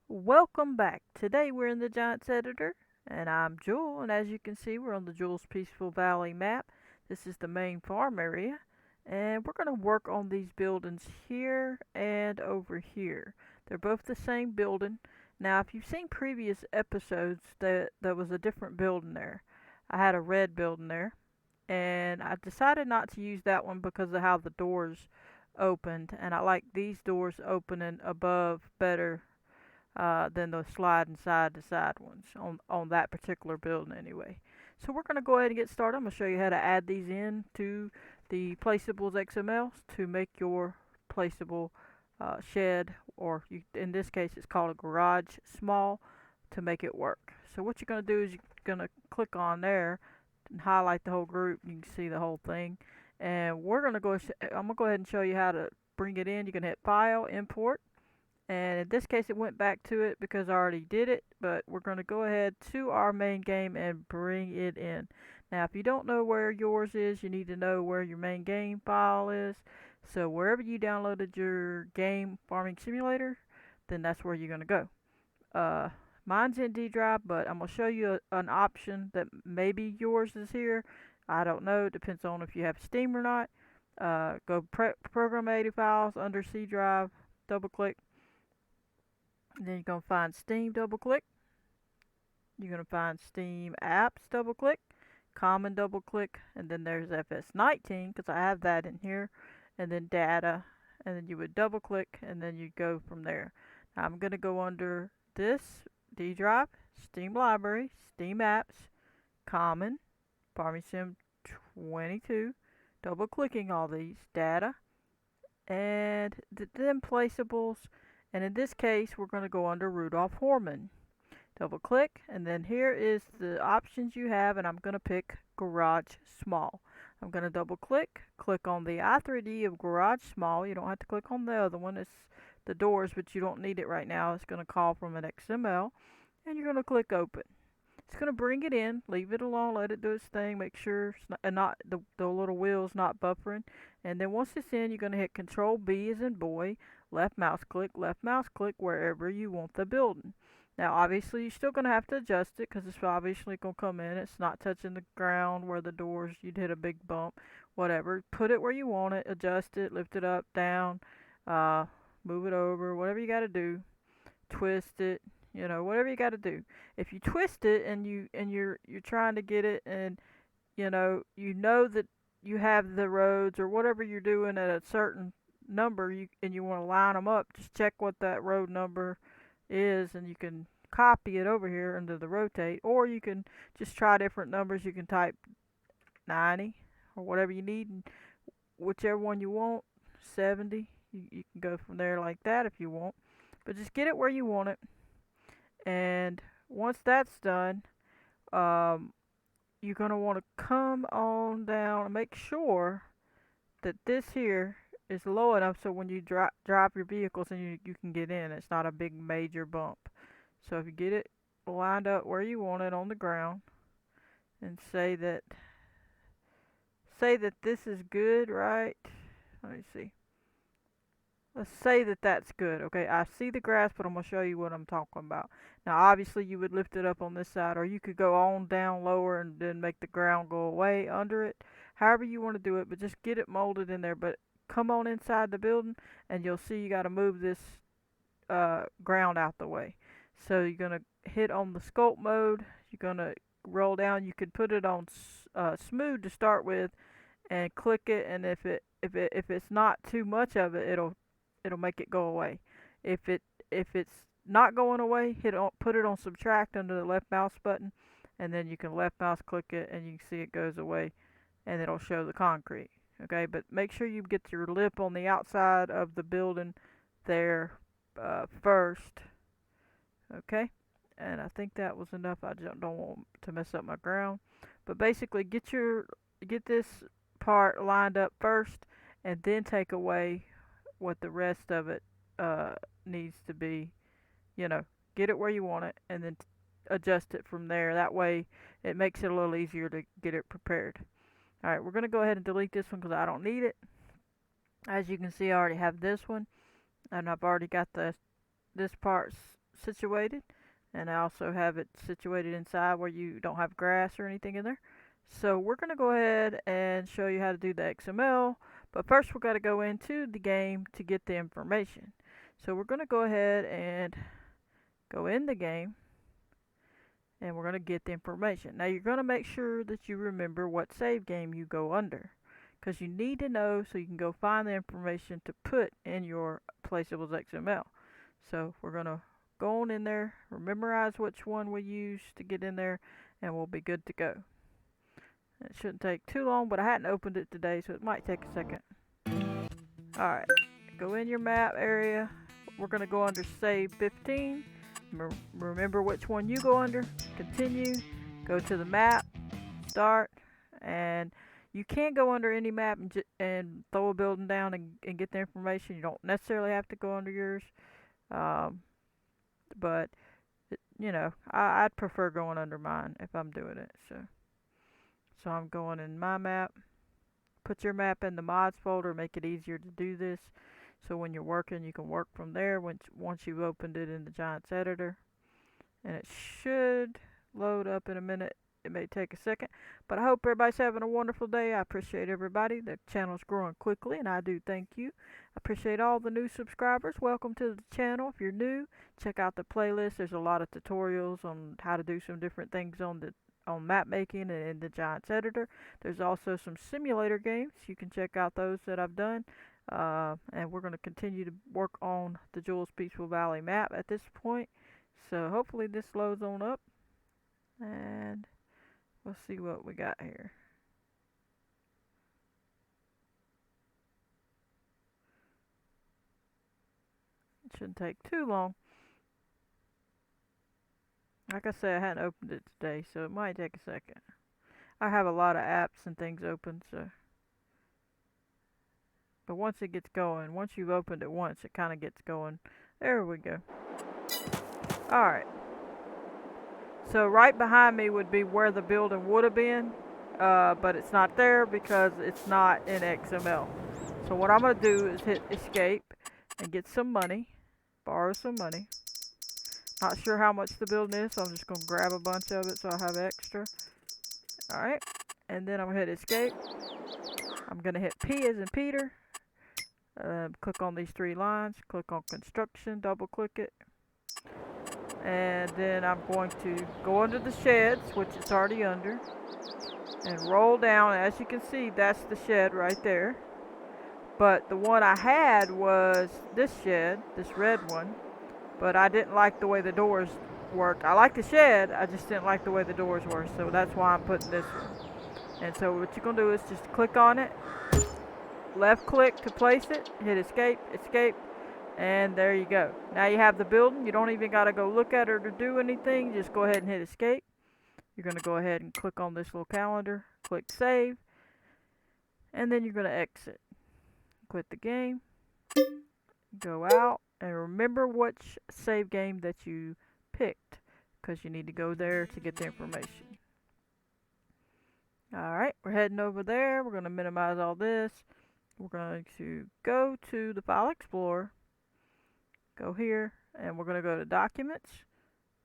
Welcome back. Today we're in the Giants editor, and I'm Jewel, and as you can see, we're on the Jewel's Peaceful Valley map. This is the main farm area, and we're going to work on these buildings here and over here. They're both the same building. Now, if you've seen previous episodes, there was a different building there. I had a red building there, and I decided not to use that one because of how the doors opened, and I like these doors opening above better than the sliding side to side ones on that particular building anyway. So we're going to go ahead and get started. I'm going to show you how to add these in to the placeables XMLs to make your placeable shed, or in this case it's called a garage small, to make it work. So what you're going to do is you're going to click on there and highlight the whole group. You can see the whole thing. And I'm going to go ahead and show you how to bring it in. You can hit File, Import, and in this case it went back to it because I already did it, but we're going to go ahead to our main game and bring it in. Now if you don't know where yours is, you need to know where your main game file is. So wherever you downloaded your game Farming Simulator, then that's where you're going to go. Mine's in D drive, but I'm going to show you an option that maybe yours is here. I don't know, it depends on if you have Steam or not. Go Program 80 Files under C drive, double click. Then you're going to find Steam, double click. You're going to find Steam Apps, double click. Common, double click. And then there's FS19 because I have that in here. And then Data. And then you would double click and then you go from there. Now I'm going to go under this D drive, Steam Library, Steam Apps, Common, Farming Sim 22. Double clicking all these, Data, and then Placeables. And in this case, we're going to go under Rudolph Horman. Double click, and then here is the options you have, and I'm going to pick Garage Small. I'm going to double click, click on the I3D of Garage Small. You don't have to click on the other one. It's the doors, but you don't need it right now. It's going to call from an XML, and you're going to click Open. It's going to bring it in, leave it alone, let it do its thing, make sure it's not the little wheel's not buffering. And then once it's in, you're going to hit Control B as in boy, left mouse click wherever you want the building. Now obviously you're still going to have to adjust it because it's obviously going to come in. It's not touching the ground where the doors, you'd hit a big bump, whatever. Put it where you want it, adjust it, lift it up, down, move it over, whatever you got to do, twist it, whatever you got to do. If you twist it and you're trying to get it, and you know that you have the roads or whatever you're doing at a certain number, and you want to line them up, just check what that road number is, and you can copy it over here into the rotate, or you can just try different numbers. You can type 90 or whatever you need, and whichever one you want, 70. You can go from there like that if you want, but just get it where you want it. And once that's done, um, you're going to want to come on down and make sure that this here is low enough so when you drive your vehicles and you can get in, it's not a big major bump. So if you get it lined up where you want it on the ground, and say that this is good, right? Let me see. Let's say that that's good. Okay, I see the grass, but I'm going to show you what I'm talking about. Now, obviously, you would lift it up on this side, or you could go on down lower and then make the ground go away under it. However you want to do it, but just get it molded in there. But come on inside the building, and you'll see you got to move this ground out the way. So you're going to hit on the sculpt mode. You're going to roll down. You could put it on smooth to start with, and click it. And if it's not too much of it, it'll make it go away. If it's not going away, put it on subtract under the left mouse button, and then you can left mouse click it, and you can see it goes away, and it'll show the concrete. Okay, but make sure you get your lip on the outside of the building there first. Okay, and I think that was enough. I just don't want to mess up my ground, but basically get this part lined up first, and then take away what the rest of it needs to be. You know, get it where you want it, and then adjust it from there. That way, it makes it a little easier to get it prepared. All right, we're gonna go ahead and delete this one because I don't need it. As you can see, I already have this one, and I've already got this part situated, and I also have it situated inside where you don't have grass or anything in there. So we're going to go ahead and show you how to do the XML, but first we've got to go into the game to get the information. So we're going to go ahead and go in the game, and we're going to get the information. Now you're going to make sure that you remember what save game you go under, because you need to know so you can go find the information to put in your placeables XML. So we're going to go on in there, memorize which one we use to get in there, and we'll be good to go. It shouldn't take too long, but I hadn't opened it today, so it might take a second. Alright, go in your map area. We're going to go under save 15. Remember which one you go under. Continue. Go to the map. Start. And you can go under any map and throw a building down and get the information. You don't necessarily have to go under yours. But, you know, I'd prefer going under mine if I'm doing it. So I'm going in my map. Put your map in the mods folder, make it easier to do this. So when you're working, you can work from there once you've opened it in the Giants editor. And it should load up in a minute. It may take a second, but I hope everybody's having a wonderful day. I appreciate everybody. The channel's growing quickly, and I do thank you. I appreciate all the new subscribers. Welcome to the channel. If you're new, check out the playlist. There's a lot of tutorials on how to do some different things on map making and in the Giants editor. There's also some simulator games. You can check out those that I've done. And we're going to continue to work on the Jules Peaceful Valley map at this point. So hopefully this loads on up, and we'll see what we got here. It shouldn't take too long. Like I said, I hadn't opened it today, so it might take a second. I have a lot of apps and things open, so. But once it gets going, once you've opened it once, it kind of gets going. There we go. Alright. So right behind me would be where the building would have been, but it's not there because it's not in XML. So what I'm going to do is hit escape and get some money, borrow some money. Not sure how much the building is, so I'm just going to grab a bunch of it so I have extra. Alright, and then I'm going to hit escape. I'm going to hit P as in Peter. Click on these three lines, click on construction, double click it. And then I'm going to go under the sheds, which it's already under, and roll down. As you can see, that's the shed right there. But the one I had was this shed, this red one, but I didn't like the way the doors worked. I like the shed, I just didn't like the way the doors were, so that's why I'm putting this one. And so what you're going to do is just click on it, left click to place it, hit escape, escape, and there you go. Now you have the building. You don't even got to go look at it or do anything. Just go ahead and hit escape. You're going to go ahead and click on this little calendar, click save, and then you're going to exit. Quit the game, go out, and remember which save game that you picked, because you need to go there to get the information. Alright, we're heading over there. We're going to minimize all this. We're going to go to the File Explorer, go here, and we're going to go to Documents,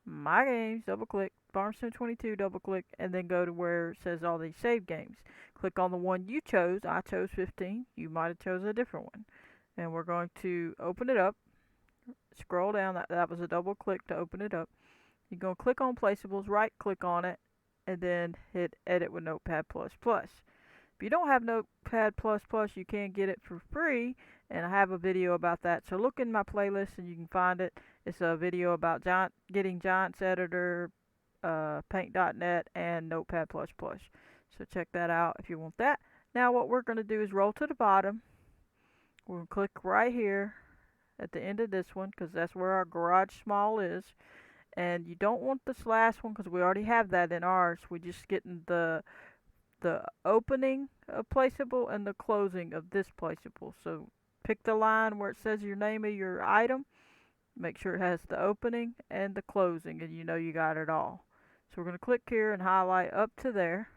My Games, double click, FS22, double click, and then go to where it says all these save games. Click on the one you chose. I chose 15. You might have chosen a different one. And we're going to open it up. Scroll down. That was a double click to open it up. You're going to click on Placeables, right click on it, and then hit Edit with Notepad++. If you don't have Notepad++, you can get it for free, and I have a video about that. So look in my playlist and you can find it. It's a video about getting Giants Editor, Paint.net, and Notepad++. So check that out if you want that. Now what we're going to do is roll to the bottom. We're going to click right here at the end of this one, because that's where our garage small is. And you don't want this last one because we already have that in ours. We're just getting the opening of placeable and the closing of this placeable. So pick the line where it says your name of your item. Make sure it has the opening and the closing, and you know you got it all. So we're going to click here and highlight up to there.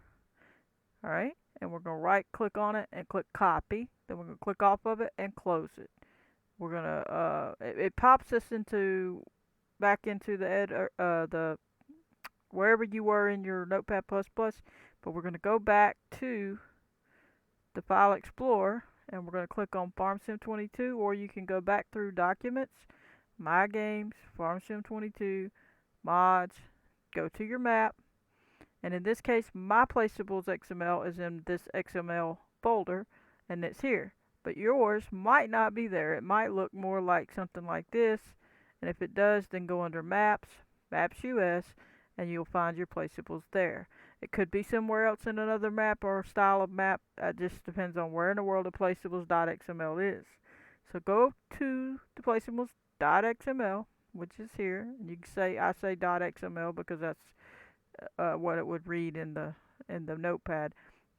Alright, and we're going to right click on it and click copy. Then we're going to click off of it and close it. We're going to, it pops us into back into the wherever you were in your Notepad++, but we're going to go back to the File Explorer and we're going to click on FarmSim22, or you can go back through Documents, My Games, FarmSim22, Mods, go to your map, and in this case my Placeables XML is in this XML folder and it's here. But yours might not be there. It might look more like something like this, and if it does, then go under Maps, Maps US, and you'll find your Placeables there. It could be somewhere else in another map or style of map. It just depends on where in the world the Placeables.xml is. So go to the Placeables.xml, which is here, and you can say, I say .xml because that's what it would read in the notepad.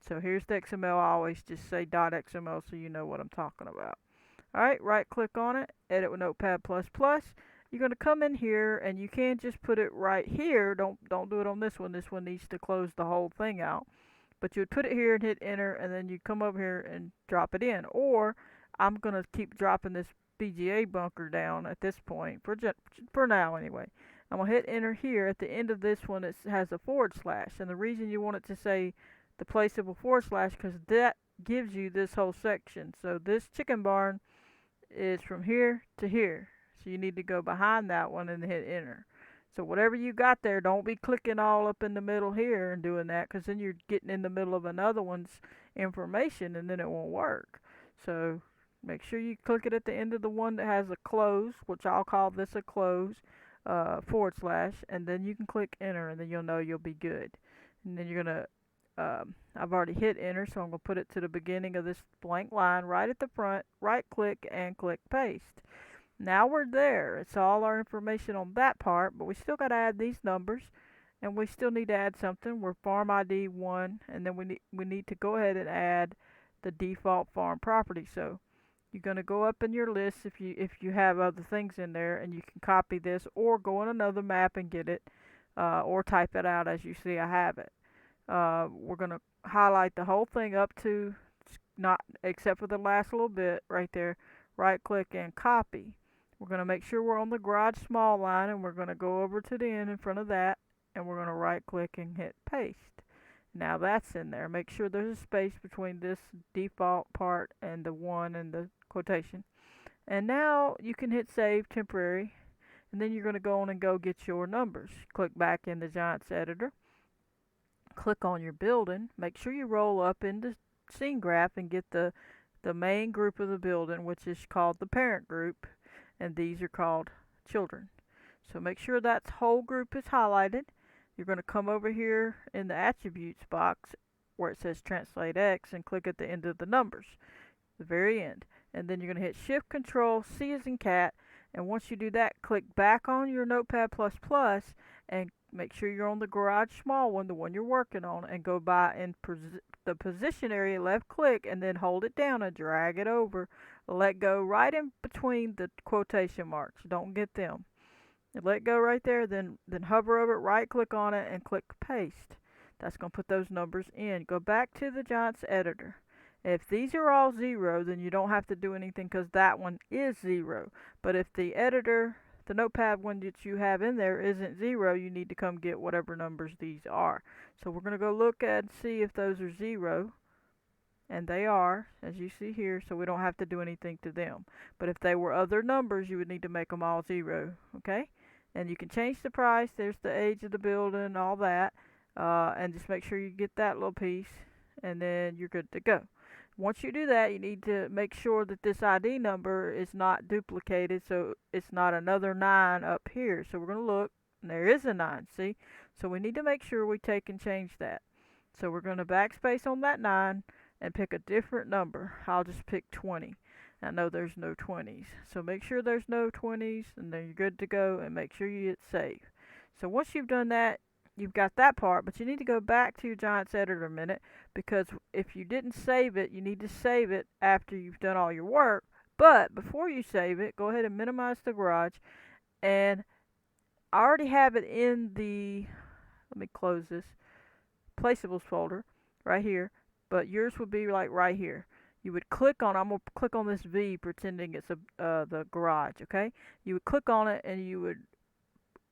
So here's the XML. I always just say .xml so you know what I'm talking about. Alright, right click on it, edit with Notepad++. You're going to come in here and you can't just put it right here. Don't do it on this one. This one needs to close the whole thing out. But you would put it here and hit enter, and then you come over here and drop it in. Or I'm going to keep dropping this BGA bunker down at this point for now anyway. I'm going to hit enter here. At the end of this one it has a /, and the reason you want it to say the placeable / because that gives you this whole section. So this chicken barn is from here to here. So you need to go behind that one and hit enter. So whatever you got there, don't be clicking all up in the middle here and doing that, because then you're getting in the middle of another one's information and then it won't work. So make sure you click it at the end of the one that has a close, which I'll call this a close, /, and then you can click enter, and then you'll know you'll be good. And then you're going to I've already hit enter, so I'm going to put it to the beginning of this blank line right at the front, right click and click paste. Now we're there. It's all our information on that part, but we still got to add these numbers, and we still need to add something. We're farm ID 1, and then we need to go ahead and add the default farm property. So you're going to go up in your list if you have other things in there, and you can copy this or go on another map and get it, or type it out as you see I have it. We're going to highlight the whole thing up to, not except for the last little bit right there, right click and copy. We're going to make sure we're on the garage small line, and we're going to go over to the end in front of that, and we're going to right click and hit paste. Now that's in there. Make sure there's a space between this default part and the one and the quotation. And now you can hit save temporary, and then you're going to go on and go get your numbers. Click back in the Giants editor. Click on your building. Make sure you roll up into scene graph and get the main group of the building, which is called the parent group, and these are called children. So make sure that whole group is highlighted. You're going to come over here in the attributes box where it says translate X and click at the end of the numbers, the very end. And then you're going to hit shift control C as in cat, and once you do that, click back on your Notepad++ and make sure you're on the garage small one, the one you're working on, and go by in the position area, left click, and then hold it down and drag it over. Let go right in between the quotation marks. Don't get them. Let go right there, then hover over it, right click on it, and click paste. That's going to put those numbers in. Go back to the Giants editor. If these are all 0, then you don't have to do anything because that one is 0. But if the editor, the notepad one that you have in there isn't 0, you need to come get whatever numbers these are. So we're going to go look and see if those are 0. And they are, as you see here, so we don't have to do anything to them. But if they were other numbers, you would need to make them all 0, okay? And you can change the price. There's the age of the building, all that. And just make sure you get that little piece, and then you're good to go. Once you do that, you need to make sure that this ID number is not duplicated, so it's not another 9 up here. So we're going to look, and there is a 9, see? So we need to make sure we take and change that. So we're going to backspace on that 9 and pick a different number. I'll just pick 20. I know there's no 20s. So make sure there's no 20s, and then you're good to go, and make sure you hit save. So once you've done that, you've got that part, but you need to go back to your Giants editor a minute, because if you didn't save it, you need to save it after you've done all your work. But before you save it, go ahead and minimize the garage, and I already have it in the, let me close this, placeables folder right here, but yours would be like right here. You would click on, I'm going to click on this V pretending it's the garage, okay? You would click on it, and you would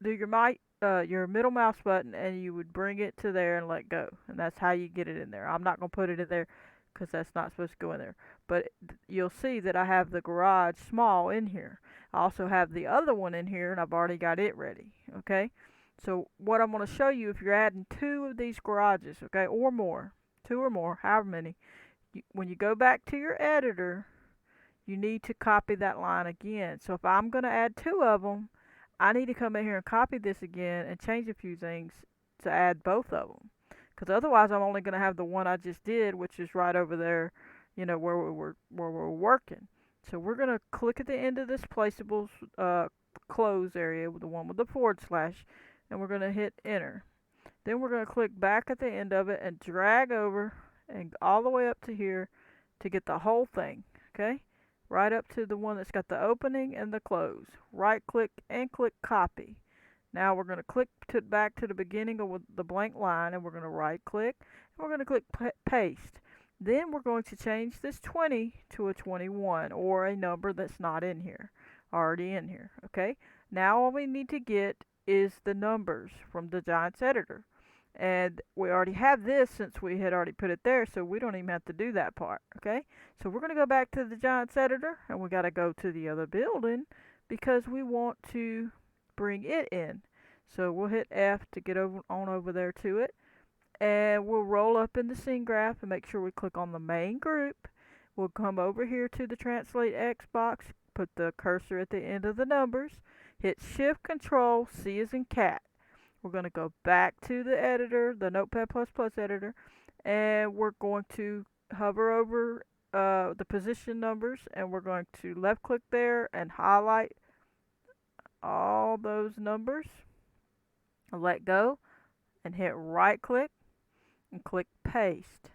do your middle mouse button, and you would bring it to there and let go, and that's how you get it in there. I'm not gonna put it in there because that's not supposed to go in there. But you'll see that I have the garage small in here. I also have the other one in here, and I've already got it ready. Okay. So what I'm gonna show you, if you're adding two of these garages, okay, or more, two or more, however many, when you go back to your editor, you need to copy that line again. So if I'm going to add two of them, I need to come in here and copy this again and change a few things to add both of them. Because otherwise, I'm only going to have the one I just did, which is right over there, where we're working. So we're going to click at the end of this placeable close area, with the one with the forward slash, and we're going to hit enter. Then we're going to click back at the end of it and drag over and all the way up to here to get the whole thing. Okay? Right up to the one that's got the opening and the close. Right click and click copy. Now we're going to click back to the beginning of the blank line, and we're going to right click and we're going to click paste. Then we're going to change this 20 to a 21, or a number that's not in here, already in here. Okay? Now all we need to get is the numbers from the Giants editor. And we already have this since we had already put it there, so we don't even have to do that part. Okay? So we're going to go back to the Giants editor, and we got to go to the other building because we want to bring it in. So we'll hit F to get over there to it, and we'll roll up in the scene graph and make sure we click on the main group. We'll come over here to the Translate X box, put the cursor at the end of the numbers, hit Shift Control C as in cat. We're going to go back to the editor, the Notepad++ editor, and we're going to hover over the position numbers, and we're going to left click there and highlight all those numbers, let go, and hit right click and click paste.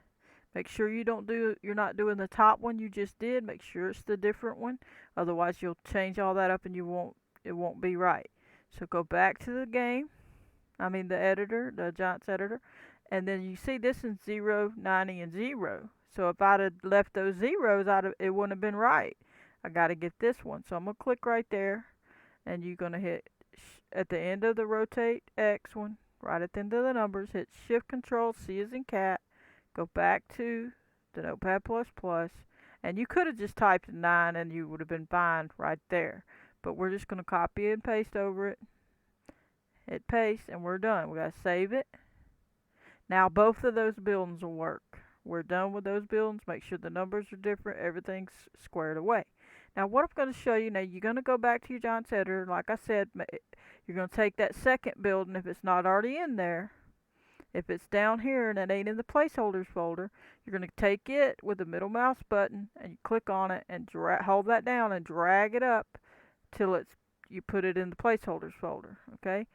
Make sure you're not doing the top one you just did. Make sure it's the different one, otherwise you'll change all that up and it won't be right. So go back to the editor, the Giants editor, and then you see this is 0, 90, and 0. So if I'd have left those zeros, it wouldn't have been right. I got to get this one. So I'm going to click right there, and you're going to hit, at the end of the rotate X one, right at the end of the numbers, hit Shift Control C as in cat, go back to the Notepad++, and you could have just typed 9 and you would have been fine right there. But we're just going to copy and paste over it. Hit paste, and we're done. We gotta save it. Now both of those buildings will work. We're done with those buildings. Make sure the numbers are different. Everything's squared away. Now what I'm going to show you, now you're going to go back to your Giants editor. Like I said, you're going to take that second building if it's not already in there. If it's down here and it ain't in the placeholders folder, you're going to take it with the middle mouse button and you click on it and hold that down and drag it up till you put it in the placeholders folder. Okay?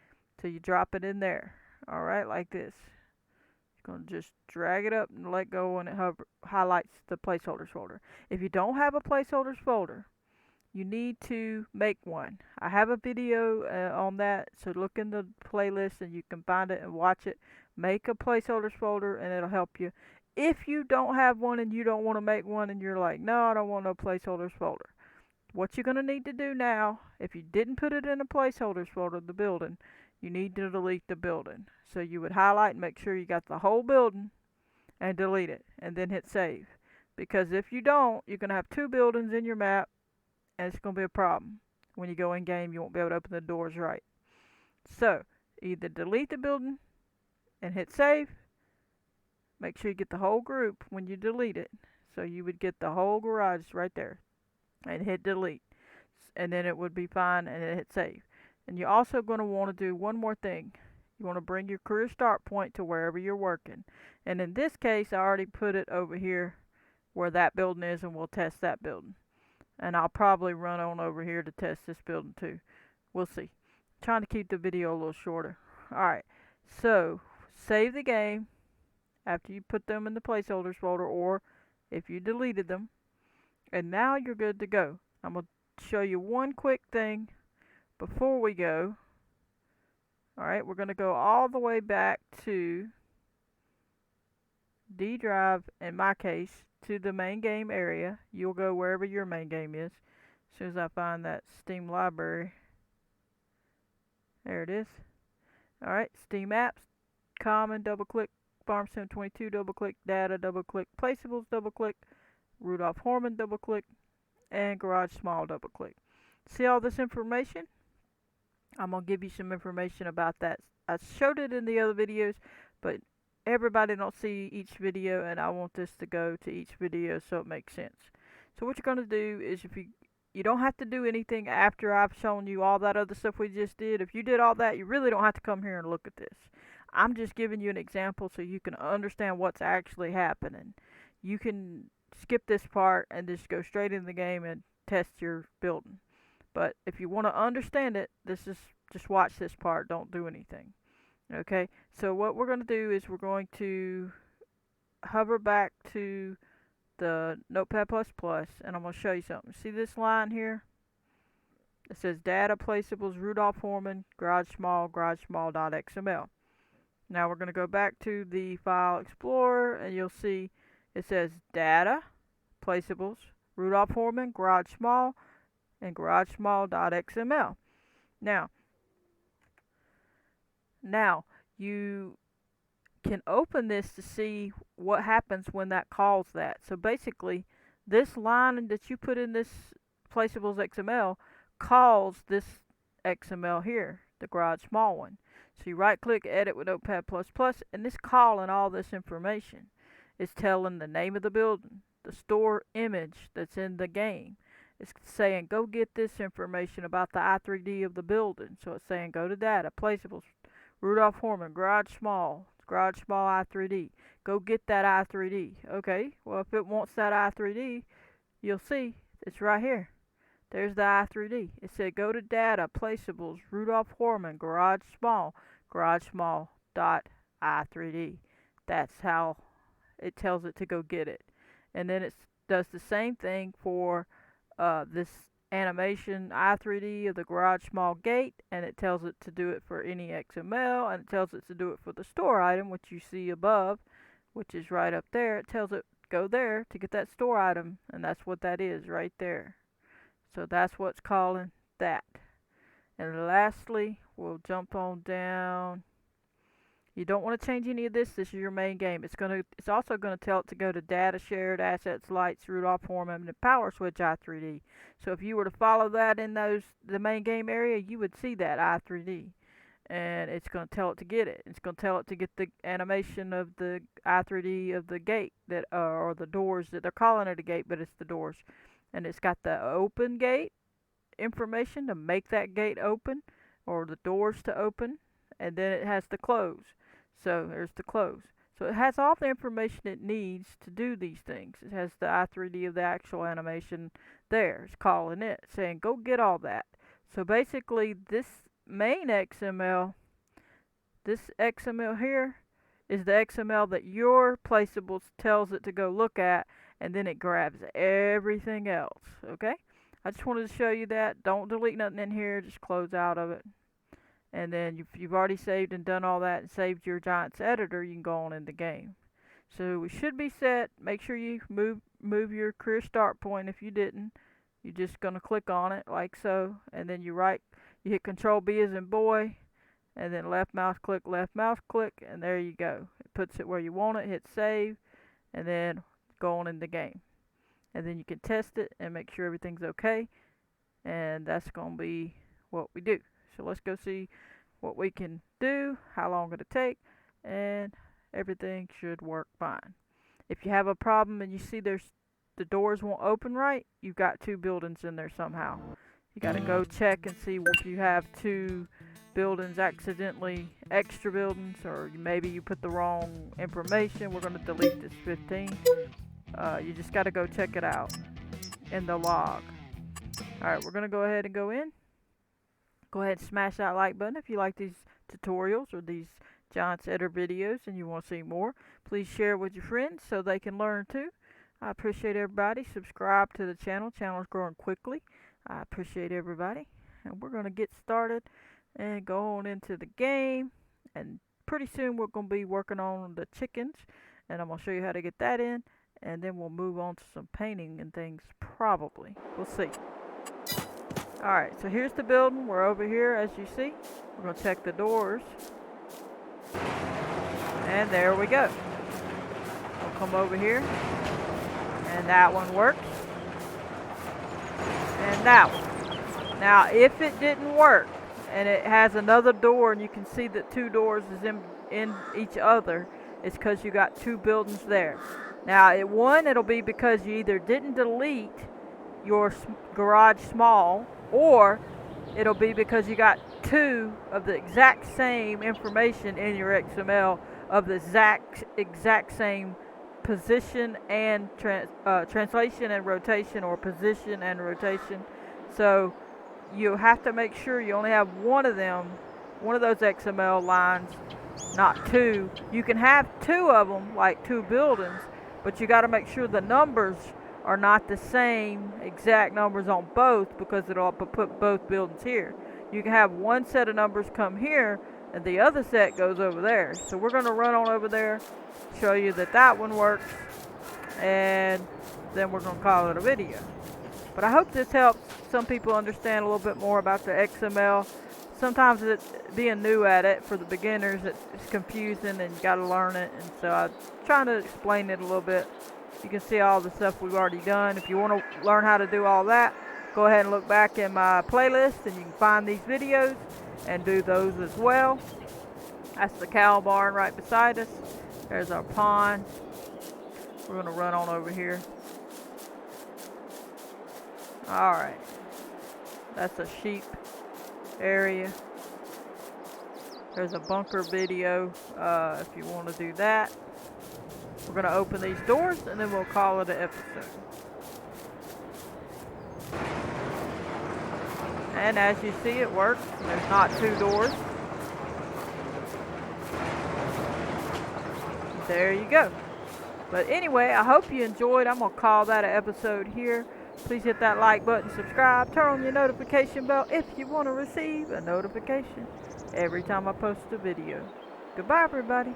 So you drop it in there, alright, like this. You're going to just drag it up and let go, and it highlights the placeholders folder. If you don't have a placeholders folder, you need to make one. I have a video on that, so look in the playlist and you can find it and watch it. Make a placeholders folder and it'll help you. If you don't have one and you don't want to make one and you're like, no, I don't want no placeholders folder, what you're going to need to do now, if you didn't put it in a placeholders folder, the building, you need to delete the building. So you would highlight and make sure you got the whole building and delete it, and then hit save. Because if you don't, you're going to have two buildings in your map, and it's going to be a problem. When you go in game, you won't be able to open the doors right. So either delete the building and hit save. Make sure you get the whole group when you delete it. So you would get the whole garage right there, and hit delete, and then it would be fine, and hit save. And you're also going to want to do one more thing. You want to bring your career start point to wherever you're working. And in this case, I already put it over here where that building is, and we'll test that building. And I'll probably run on over here to test this building too. We'll see. I'm trying to keep the video a little shorter. Alright, so save the game after you put them in the placeholders folder, or if you deleted them. And now you're good to go. I'm going to show you one quick thing before we go. Alright, we're going to go all the way back to D drive, in my case, to the main game area. You'll go wherever your main game is. As soon as I find that Steam library. There it is. Alright, Steam Apps, Common, double click, Farm Sim 22, double click, Data, double click, Placeables, double click, Rudolph Horman, double click, and Garage Small, double click. See all this information? I'm going to give you some information about that. I showed it in the other videos, but everybody don't see each video, and I want this to go to each video so it makes sense. So what you're going to do is, if you don't have to do anything after I've shown you all that other stuff we just did. If you did all that, you really don't have to come here and look at this. I'm just giving you an example so you can understand what's actually happening. You can skip this part and just go straight in the game and test your building. But if you want to understand it, just watch this part. Don't do anything. Okay? So what we're going to do is we're going to hover back to the Notepad++, and I'm going to show you something. See this line here? It says Data, Placeables, Rudolph Horman, Garage Small.xml. Now we're going to go back to the File Explorer, and you'll see it says Data, Placeables, Rudolph Horman, Garage Small, and Garage Small.xml. Now you can open this to see what happens when that calls that. So basically, this line that you put in this Placeables XML calls this XML here, the Garage Small one. So you right click, edit with Notepad++, and this calling all this information is telling the name of the building, the store image that's in the game. It's saying go get this information about the I3D of the building. So it's saying go to Data, Placeables, Rudolph Horman, Garage Small I3D. Go get that I3D. Okay, well, if it wants that I3D, you'll see it's right here. There's the I3D. It said go to Data, Placeables, Rudolph Horman, Garage Small.i3D. That's how it tells it to go get it. And then it does the same thing for this animation I3D of the Garage Small gate, and it tells it to do it for any XML, and it tells it to do it for the store item, which you see above, which is right up there. It tells it go there to get that store item, and that's what that is right there. So that's what's calling that. And lastly, we'll jump on down. You don't want to change any of this. This is your main game. It's also going to tell it to go to Data, Shared, Assets, Lights, Rudolph Horman, and Power Switch I3D. So if you were to follow that in the main game area, you would see that I3D. And it's going to tell it to get it. It's going to tell it to get the animation of the I3D of the gate, that or the doors, that they're calling it a gate, but it's the doors. And it's got the open gate information to make that gate open, or the doors to open, and then it has the close. So there's the close. So it has all the information it needs to do these things. It has the I3D of the actual animation there. It's calling it, saying go get all that. So basically this main XML, this XML here, is the XML that your Placeables tells it to go look at, and then it grabs everything else. Okay? I just wanted to show you that. Don't delete nothing in here. Just close out of it. And then if you've already saved and done all that and saved your Giants editor, you can go on in the game. So we should be set. Make sure you move your career start point. If you didn't, you're just going to click on it like so, and then you hit Control B as in boy, and then left mouse click, and there you go. It puts it where you want it. Hit save, and then go on in the game. And then you can test it and make sure everything's okay, and that's going to be what we do. So let's go see what we can do, how long it'll take, and everything should work fine. If you have a problem and you see the doors won't open right, you've got two buildings in there somehow. You got to go check and see if you have two buildings accidentally extra buildings, or maybe you put the wrong information. We're going to delete this 15. You just got to go check it out in the log. Alright, we're going to go ahead and go in. Go ahead and smash that like button if you like these tutorials or these Giants Editor videos and you want to see more. Please share with your friends so they can learn too. I appreciate everybody. Subscribe to the channel. Channel's growing quickly. I appreciate everybody. And we're going to get started and go on into the game. And pretty soon we're going to be working on the chickens. And I'm going to show you how to get that in. And then we'll move on to some painting and things probably. We'll see. Alright, so here's the building. We're over here, as you see. We're going to check the doors. And there we go. We'll come over here. And that one works. And that one. Now, if it didn't work, and it has another door, and you can see that two doors is in each other, it's because you got two buildings there. Now, it'll be because you either didn't delete your garage small, or it'll be because you got two of the exact same information in your XML of the exact same position and translation and rotation, or position and rotation. So you have to make sure you only have one of them, one of those XML lines, not two. You can have two of them, like two buildings, but you got to make sure the numbers are not the same exact numbers on both, because it'll put both buildings here. You can have one set of numbers come here and the other set goes over there. So we're going to run on over there, show you that that one works, and then we're going to call it a video. But I hope this helps some people understand a little bit more about the XML. Sometimes being new at it for the beginners, it's confusing and you got to learn it, and so I'm trying to explain it a little bit. You can see all the stuff we've already done. If you want to learn how to do all that, go ahead and look back in my playlist and you can find these videos and do those as well. That's the cow barn right beside us. There's our pond. We're going to run on over here. Alright. That's a sheep area. There's a bunker video if you want to do that. We're going to open these doors and then we'll call it an episode. And as you see, it works. There's not two doors. There you go. But anyway, I hope you enjoyed. I'm going to call that an episode here. Please hit that like button, subscribe, turn on your notification bell if you want to receive a notification every time I post a video. Goodbye, everybody.